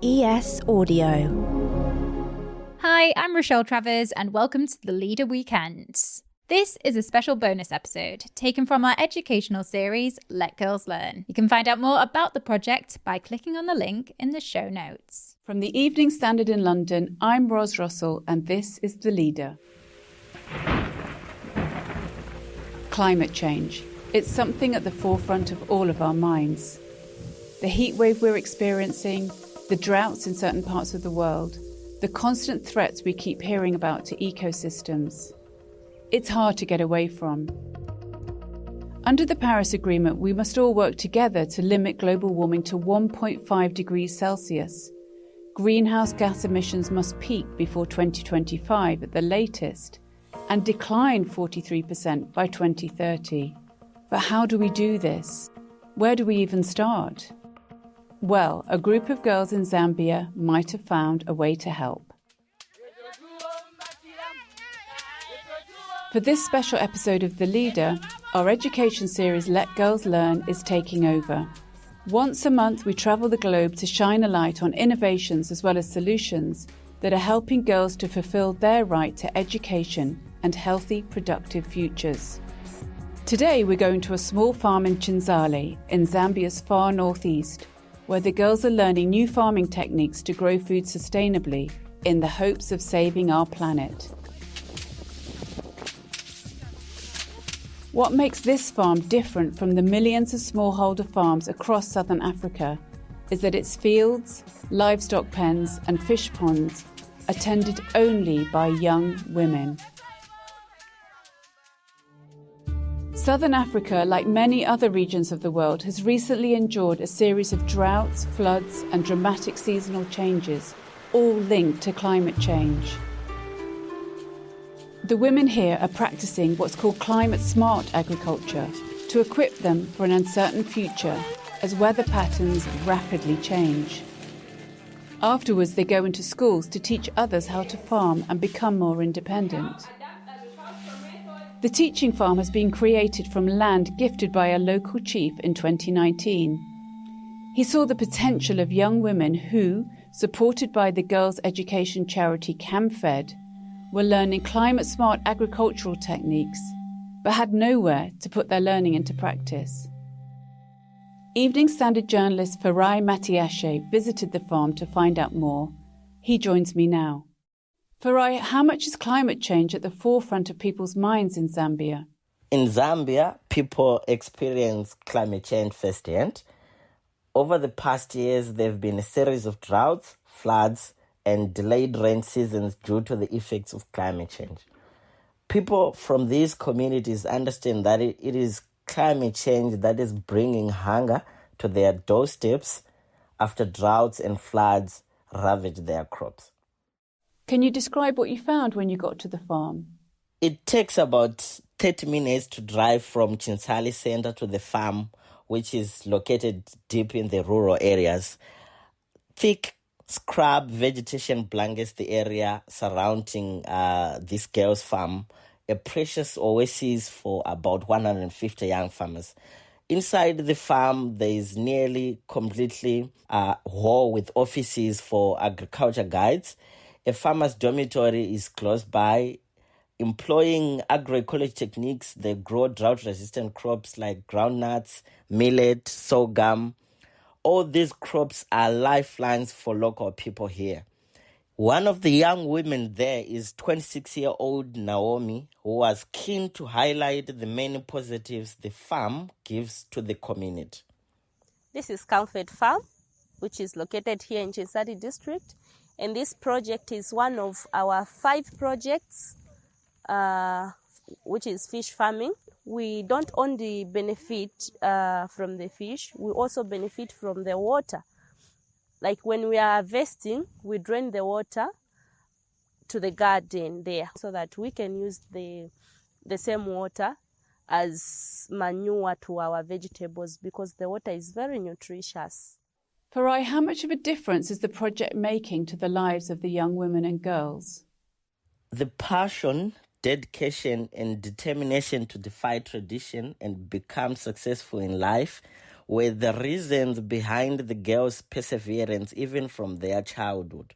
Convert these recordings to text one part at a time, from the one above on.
ES Audio. Hi, I'm Rochelle Travers and welcome to the Leader Weekends. This is a special bonus episode taken from our educational series, Let Girls Learn. You can find out more about the project by clicking on the link in the show notes. From the Evening Standard in London, I'm Ros Russell and this is The Leader. Climate change. It's something at the forefront of all of our minds. The heatwave we're experiencing, the droughts in certain parts of the world, the constant threats we keep hearing about to ecosystems. It's hard to get away from. Under the Paris Agreement, we must all work together to limit global warming to 1.5 degrees Celsius. Greenhouse gas emissions must peak before 2025 at the latest and decline 43% by 2030. But how do we do this? Where do we even start? Well, a group of girls in Zambia might have found a way to help. For this special episode of The Leader, our education series Let Girls Learn is taking over. Once a month, we travel the globe to shine a light on innovations as well as solutions that are helping girls to fulfill their right to education and healthy, productive futures. Today, we're going to a small farm in Chinsali, in Zambia's far northeast, where the girls are learning new farming techniques to grow food sustainably in the hopes of saving our planet. What makes this farm different from the millions of smallholder farms across southern Africa is that its fields, livestock pens and fish ponds are tended only by young women. Southern Africa, like many other regions of the world, has recently endured a series of droughts, floods and dramatic seasonal changes, all linked to climate change. The women here are practicing what's called climate-smart agriculture to equip them for an uncertain future as weather patterns rapidly change. Afterwards, they go into schools to teach others how to farm and become more independent. The teaching farm has been created from land gifted by a local chief in 2019. He saw the potential of young women who, supported by the girls' education charity CamFed, were learning climate-smart agricultural techniques, but had nowhere to put their learning into practice. Evening Standard journalist Farai Matiashe visited the farm to find out more. He joins me now. Farai, how much is climate change at the forefront of people's minds in Zambia? In Zambia, people experience climate change firsthand. Over the past years, there have been a series of droughts, floods, and delayed rain seasons due to the effects of climate change. People from these communities understand that it is climate change that is bringing hunger to their doorsteps after droughts and floods ravage their crops. Can you describe what you found when you got to the farm? It takes about 30 minutes to drive from Chinsali center to the farm, which is located deep in the rural areas. Thick scrub vegetation blankets the area surrounding this girls' farm, a precious oasis for about 150 young farmers. Inside the farm, there is nearly completely a hall with offices for agriculture guides. A farmer's dormitory is close by. Employing agroecology techniques, they grow drought-resistant crops like groundnuts, millet, sorghum. All these crops are lifelines for local people here. One of the young women there is 26-year-old Naomi, who was keen to highlight the many positives the farm gives to the community. This is CamFed Farm, which is located here in Chinsali district. And this project is one of our 5 projects, which is fish farming. We don't only benefit from the fish, we also benefit from the water. Like when we are harvesting, we drain the water to the garden there so that we can use the same water as manure to our vegetables because the water is very nutritious. Farai, how much of a difference is the project making to the lives of the young women and girls? The passion, dedication, and determination to defy tradition and become successful in life were the reasons behind the girls' perseverance even from their childhood.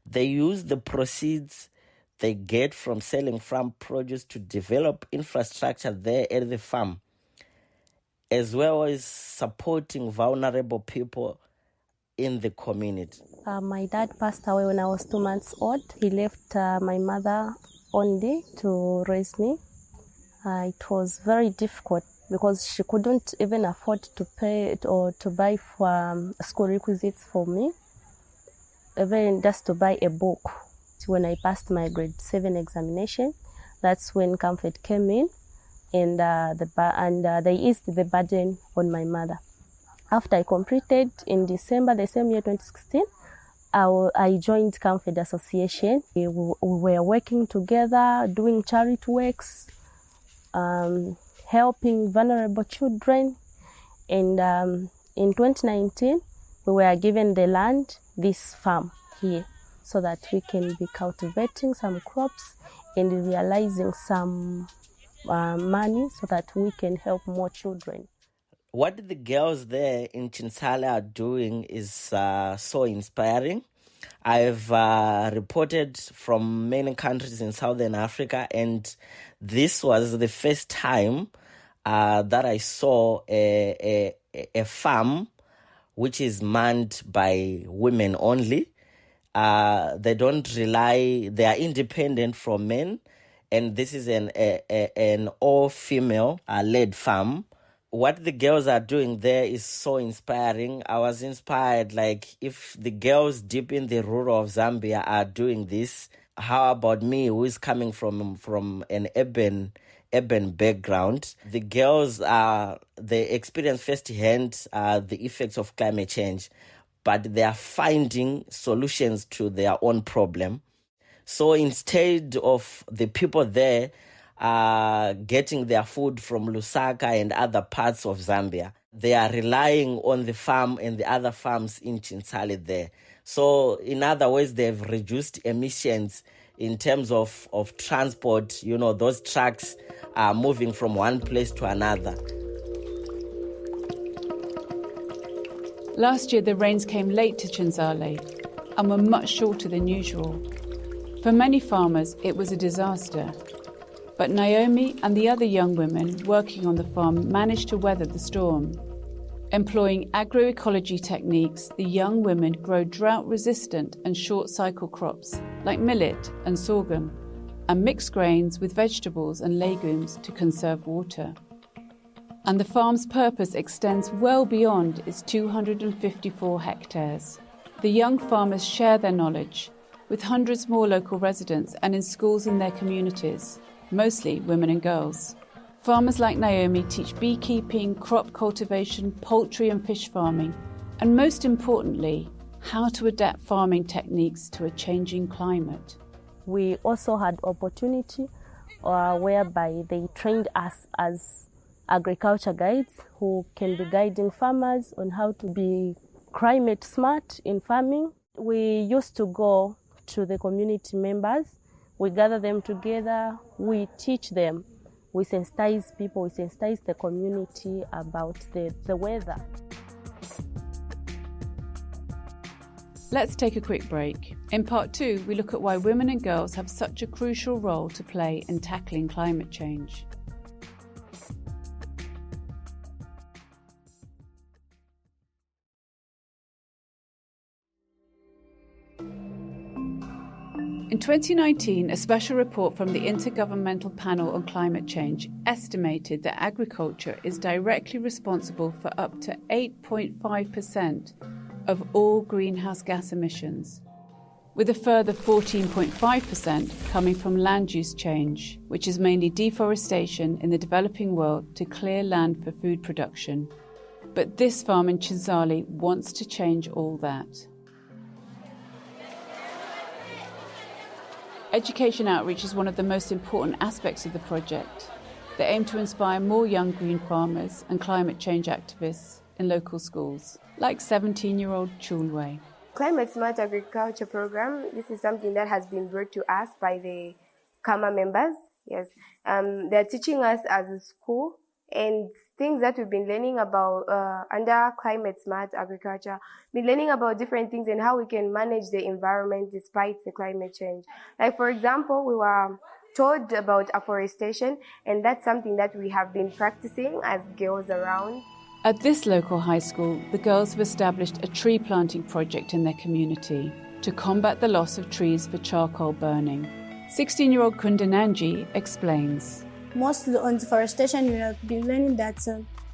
They use the proceeds they get from selling farm produce to develop infrastructure there at the farm, as well as supporting vulnerable people in the community. My dad passed away when I was 2 months old. He left my mother only to raise me. It was very difficult because she couldn't even afford to pay or to buy for school requisites for me, even just to buy a book. When I passed my grade 7 examination, that's when Comfort came in, and they eased the burden on my mother. After I completed in December the same year, 2016, I joined Comfort Association. We were working together, doing charity works, helping vulnerable children. And in 2019, we were given the land, this farm here, so that we can be cultivating some crops and realizing some money so that we can help more children. What the girls there in Chinsali are doing is so inspiring. I've reported from many countries in Southern Africa, and this was the first time that I saw a farm which is manned by women only. They don't rely, they are independent from men, and this is an all-female led farm. What the girls are doing there is so inspiring. I was inspired, like, if the girls deep in the rural of Zambia are doing this, how about me, who is coming from an urban background? The girls they experience firsthand the effects of climate change, but they are finding solutions to their own problem. So instead of the people there getting their food from Lusaka and other parts of Zambia, they are relying on the farm and the other farms in Chinsali there. So in other words, they've reduced emissions in terms of transport. You know, those trucks are moving from one place to another. Last year, the rains came late to Chinsali and were much shorter than usual. For many farmers, it was a disaster. But Naomi and the other young women working on the farm managed to weather the storm. Employing agroecology techniques, the young women grow drought-resistant and short-cycle crops like millet and sorghum, and mix grains with vegetables and legumes to conserve water. And the farm's purpose extends well beyond its 254 hectares. The young farmers share their knowledge with hundreds more local residents and in schools in their communities, mostly women and girls. Farmers like Naomi teach beekeeping, crop cultivation, poultry and fish farming, and most importantly, how to adapt farming techniques to a changing climate. We also had opportunity whereby they trained us as agriculture guides who can be guiding farmers on how to be climate smart in farming. We used to go to the community members. We gather them together, we teach them, we sensitize people, we sensitize the community about the weather. Let's take a quick break. In part 2, we look at why women and girls have such a crucial role to play in tackling climate change. In 2019, a special report from the Intergovernmental Panel on Climate Change estimated that agriculture is directly responsible for up to 8.5% of all greenhouse gas emissions, with a further 14.5% coming from land use change, which is mainly deforestation in the developing world to clear land for food production. But this farm in Chinsali wants to change all that. Education outreach is one of the most important aspects of the project. They aim to inspire more young green farmers and climate change activists in local schools, like 17-year-old Chulwe. Climate Smart Agriculture Program, this is something that has been brought to us by the KAMA members. Yes, they're teaching us as a school, and things that we've been learning about under climate smart agriculture, been learning about different things and how we can manage the environment despite the climate change. Like, for example, we were told about afforestation, and that's something that we have been practicing as girls around. At this local high school, the girls have established a tree planting project in their community to combat the loss of trees for charcoal burning. 16-year-old Kundananji explains. Mostly on deforestation, we have been learning that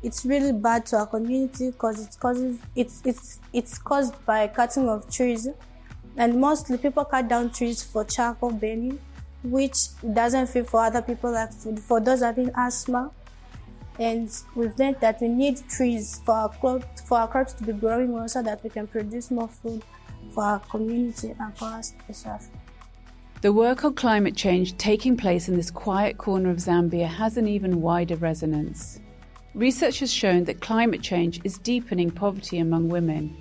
it's really bad to our community because it's caused by cutting of trees, and mostly people cut down trees for charcoal burning, which doesn't fit for other people, like for those having asthma. And we've learned that we need trees for our crops to be growing well, so that we can produce more food for our community and for us specifically. The work on climate change taking place in this quiet corner of Zambia has an even wider resonance. Research has shown that climate change is deepening poverty among women,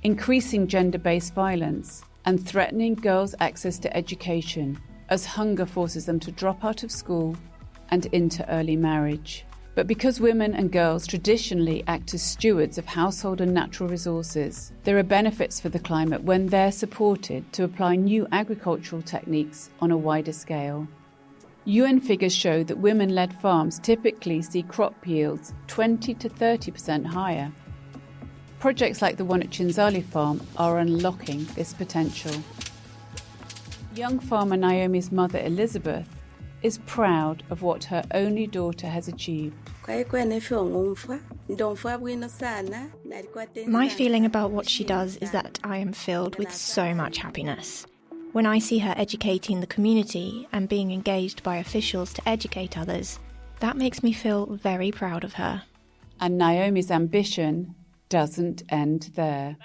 increasing gender-based violence, and threatening girls' access to education, as hunger forces them to drop out of school and into early marriage. But because women and girls traditionally act as stewards of household and natural resources, there are benefits for the climate when they're supported to apply new agricultural techniques on a wider scale. UN figures show that women-led farms typically see crop yields 20 to 30% higher. Projects like the one at Chinsali farm are unlocking this potential. Young farmer Naomi's mother, Elizabeth, is proud of what her only daughter has achieved. My feeling about what she does is that I am filled with so much happiness. When I see her educating the community and being engaged by officials to educate others, that makes me feel very proud of her. And Naomi's ambition doesn't end there.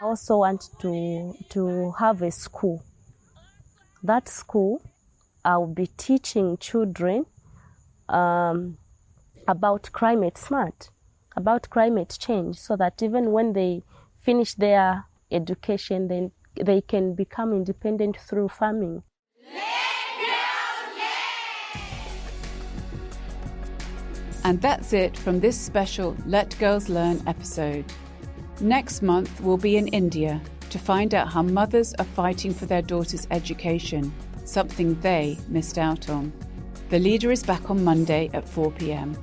I also want to have a school. That school, I'll be teaching children about climate smart, about climate change, so that even when they finish their education, then they can become independent through farming. And that's it from this special Let Girls Learn episode. Next month, we'll be in India to find out how mothers are fighting for their daughters' education, something they missed out on. The Leader is back on Monday at 4 p.m.